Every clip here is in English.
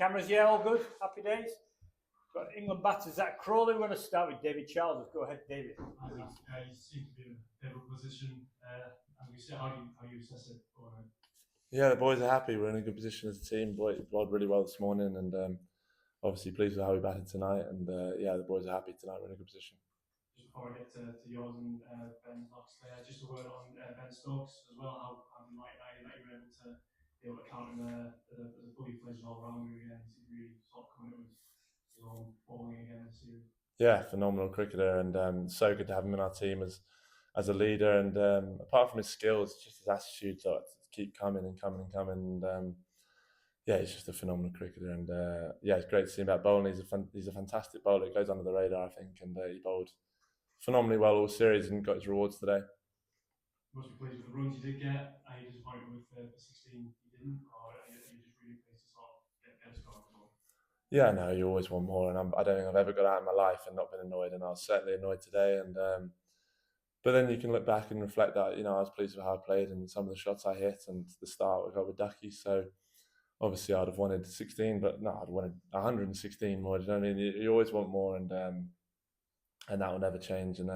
cameras, yeah, all good. Happy days. Got England batter Zak Crawley. We're going to start with David Charles. Go ahead, David. You seem to be in a favourable position. How do you assess it? Yeah, the boys are happy. We're in a good position as a team. Bowled really well this morning, and obviously pleased with how we batted tonight. And yeah, the boys are happy tonight. We're in a good position. Just before I get to yours and Ben's last there, just a word on Ben Stokes as well. How delighted are you that you're able to count him as a fully fledged all-rounder again? He's really sort of coming with his own bowling again this year. Yeah, phenomenal cricketer, and so good to have him in our team as a leader. And apart from his skills, just his attitude to keep coming and coming and coming. And yeah, he's just a phenomenal cricketer, and yeah, it's great to see him about bowling. He's a fantastic bowler. He goes under the radar, I think, and he bowled phenomenally well all series and got his rewards today. Must be pleased with the runs you did get. Are you disappointed with the 16 you didn't, or are you just really pleased to sort of get a score as well? Yeah, no, you always want more, and I don't think I've ever got out in my life and not been annoyed, and I was certainly annoyed today. And but then you can look back and reflect that I was pleased with how I played and some of the shots I hit and the start we got with Ducky. So obviously I'd have wanted 16, but no, I'd wanted 116 more. Do you know what I mean? You always want more, and that will never change. And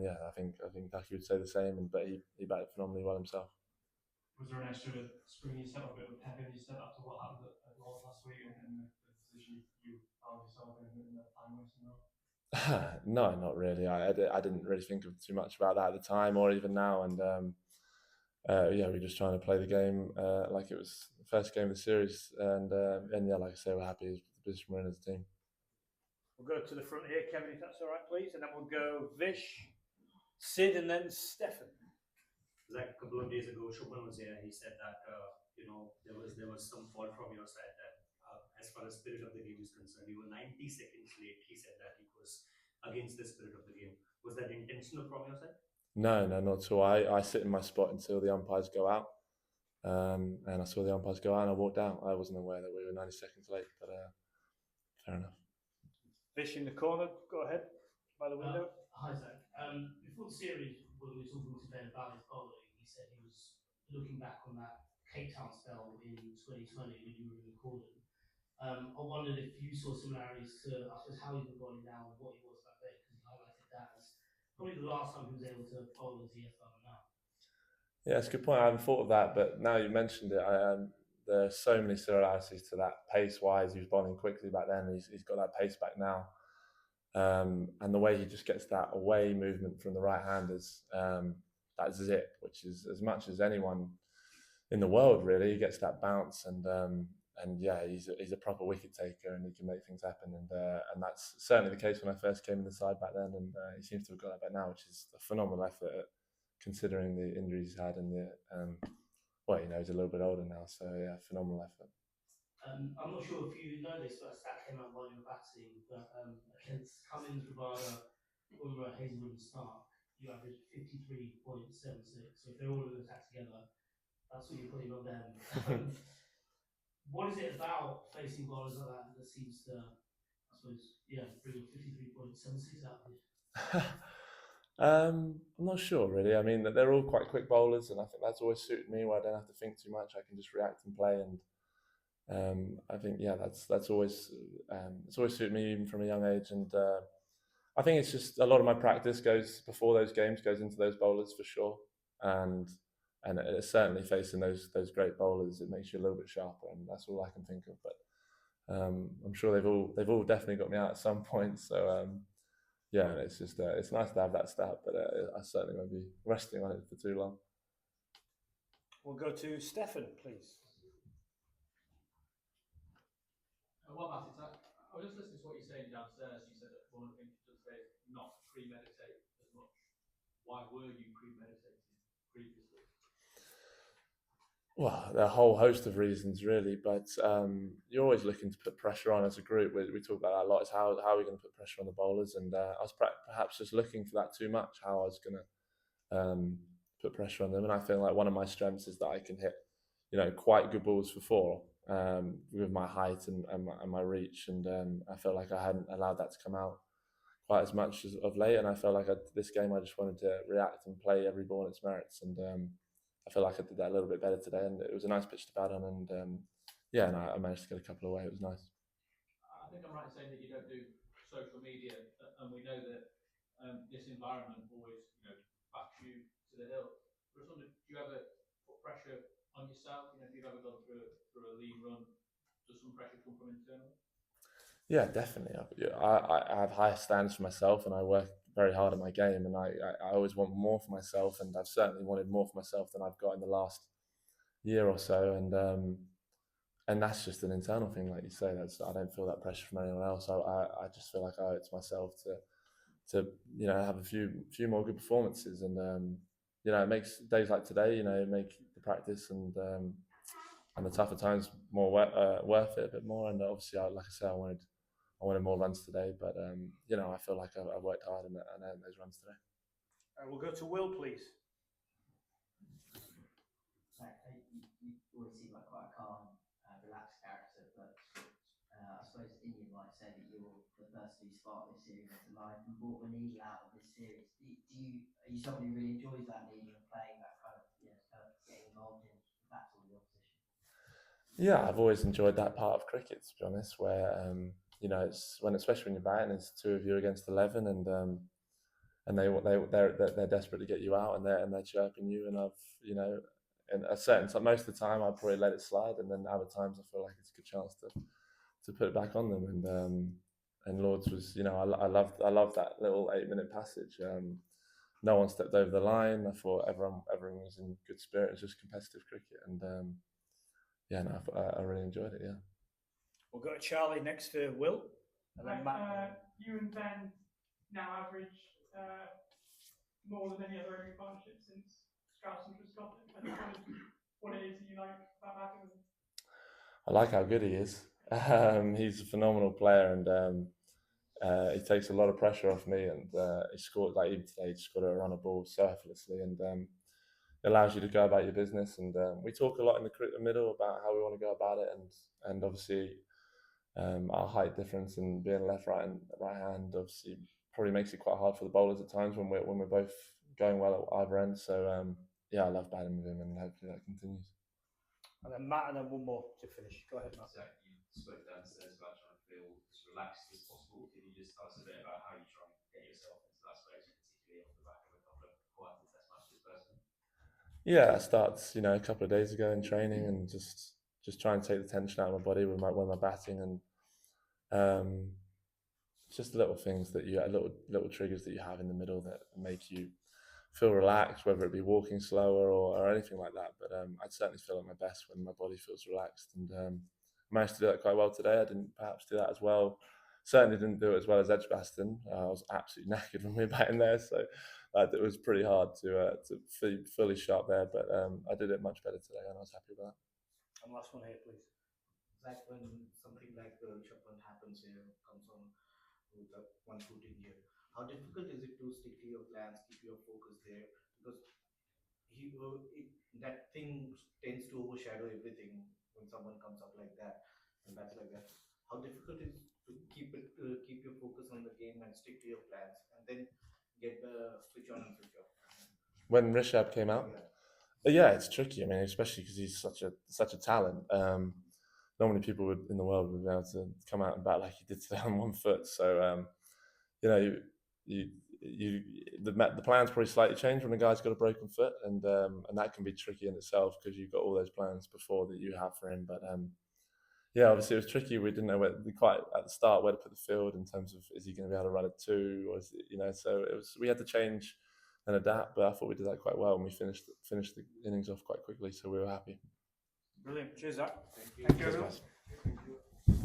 yeah, I think Ducky would say the same. But he batted phenomenally well himself. Was there an extra spring you set up, a bit of a pep in you set up to what happened at Lord's last week and the position you found yourself in the finals? No, not really. I didn't really think of too much about that at the time or even now. And yeah, we're just trying to play the game like it was the first game of the series. And yeah, like I say, we're happy with the position we're in as a team. We'll go to the front here, Kevin, if that's all right, please. And then we'll go Vish, Sid, and then Stefan. Like a couple of days ago, Shubman was here. He said that there was some fault from your side that as far as spirit of the game is concerned, you were 90 seconds late. He said that it was against the spirit of the game. Was that intentional from your side? No, not at all. I sit in my spot until the umpires go out, and I saw the umpires go out and I walked out. I wasn't aware that we were 90 seconds late, but fair enough. Vish in the corner, go ahead, by the window. Hi, Zach. Before the series, when we were talking to Ben about his bowling, he said he was looking back on that Cape Town spell in 2020 when you were in Corden. I wondered if you saw similarities to, I suppose, how he's been bowling now and what he was back then, because he highlighted that as probably the last time he was able to bowl as he has done now. Yeah, it's a good point. I haven't thought of that, but now you mentioned it, there are so many similarities to that pace-wise. He was bowling quickly back then. He's got that pace back now. And the way he just gets that away movement from the right-handers, that zip, which is as much as anyone in the world, really. He gets that bounce, and yeah, he's a proper wicket taker, and he can make things happen. And that's certainly the case when I first came in the side back then, and he seems to have got that back now, which is a phenomenal effort considering the injuries he's had and the well, he's a little bit older now, so yeah, phenomenal effort. I'm not sure if you know this, but a stat came out while you were batting, but against Cummins, Rabada, Umrah, Hazelwood and Stark, you averaged 53.76. So if they're all in the attack together, that's what you're putting on them. What is it about facing bowlers like that seems to, I suppose, bring 53.76 out of you? I'm not sure, really. I mean, they're all quite quick bowlers, and I think that's always suited me, where I don't have to think too much. I can just react and play, and I think that's always it's always suited me even from a young age. And I think it's just a lot of my practice goes before those games goes into those bowlers for sure, and it's certainly facing those great bowlers, it makes you a little bit sharper, and that's all I can think of. But I'm sure they've all definitely got me out at some point. So yeah, it's just it's nice to have that stat, but I certainly won't be resting on it for too long. We'll go to Stefan, please. What about it, Zach? I was just listening to what you're saying downstairs. You said that one of the things you just said, not premeditate as much. Why were you premeditating previously? Well, there are a whole host of reasons, really, but you're always looking to put pressure on as a group. We talk about that a lot. Is how are we going to put pressure on the bowlers? And I was perhaps just looking for that too much. How I was going to put pressure on them, and I feel like one of my strengths is that I can hit, quite good balls for four with my height and my reach. And I felt like I hadn't allowed that to come out quite as much as of late. And I felt like this game I just wanted to react and play every ball in its merits. And I feel like I did that a little bit better today, and it was a nice pitch to bat on, and yeah, and I managed to get a couple away. It was nice. I think I'm right in saying that you don't do social media, and we know that this environment always, backs you to the hill. But I was wondering, do you ever put pressure on yourself? If you've ever gone through a lean run, does some pressure come from internally? Yeah, definitely. I have high standards for myself, and I work very hard at my game, and I always want more for myself, and I've certainly wanted more for myself than I've got in the last year or so, and that's just an internal thing, like you say. I don't feel that pressure from anyone else. I just feel like I owe it to myself to have a few more good performances, and it makes days like today, make the practice and the tougher times more worth it a bit more. And obviously, like I said, I wanted more runs today, but I feel like I worked hard and earned those runs today. We'll go to Will, please. You always seem like quite a calm, relaxed character, but I suppose Indian might say that you're the person who sparked this series into life and brought the needle out of this series. Are you somebody who really enjoys that needle and playing that kind of getting involved in the battle with the opposition? Yeah, I've always enjoyed that part of cricket, to be honest, where it's especially when you're batting, it's two of you against 11, and they're desperate to get you out, and they're chirping you, and in a certain time, most of the time I probably let it slide, and then other times I feel like it's a good chance to put it back on them, and Lords was, I loved that little 8-minute passage. No one stepped over the line. I thought everyone was in good spirit. It was just competitive cricket, and I really enjoyed it. Yeah. We'll go to Charlie next to Will, and then Matt. You and Ben now average more than any other Open partnership since Strauss and Scotland. I just wondered what it is that you like about batting with him. I like how good he is. He's a phenomenal player, and he takes a lot of pressure off me. And he scored, like even today, he scored a run of ball so effortlessly, and it allows you to go about your business. And we talk a lot in the middle about how we want to go about it, and obviously our height difference and being left, right, and right hand obviously probably makes it quite hard for the bowlers at times when we're both going well at either end. So I love batting with him, and hopefully that continues. And then Matt, and then one more to finish. Go ahead, Matt. Zach, you spoke downstairs about trying to feel as relaxed as possible. Can you just tell us a bit about how you try and get yourself into that space, particularly off the back of a couple of quieter test matches personally? Yeah, it starts a couple of days ago in training, and just try and take the tension out of my body when I'm batting, and just little things little triggers that you have in the middle that make you feel relaxed, whether it be walking slower or anything like that. But I'd certainly feel at my best when my body feels relaxed, and I managed to do that quite well today. I didn't perhaps do that as well. Certainly didn't do it as well as Edgbaston. I was absolutely knackered when we were batting there, so it was pretty hard to be fully sharp there. But I did it much better today, and I was happy with that. And last one here, please. Zach, when something like Shubman happens here, comes on with a 1 foot India, how difficult is it to stick to your plans, keep your focus there? Because that thing tends to overshadow everything when someone comes up like that and bats like that. How difficult is to keep your focus on the game and stick to your plans, and then get the switch on and switch off? When Rishabh came out, yeah, it's tricky. I mean, especially because he's such a talent. Normally, people in the world would be able to come out and bat like he did today on 1 foot. So, the plans probably slightly change when the guy's got a broken foot, and that can be tricky in itself because you've got all those plans before that you have for him. But obviously it was tricky. We didn't know quite at the start where to put the field in terms of, is he going to be able to run at 2, or is it, so we had to change and adapt. But I thought we did that quite well, and we finished the innings off quite quickly, so we were happy. Brilliant. Cheers, Zach. Thank you. Thank you, Cheers, everyone. guys. Thank you.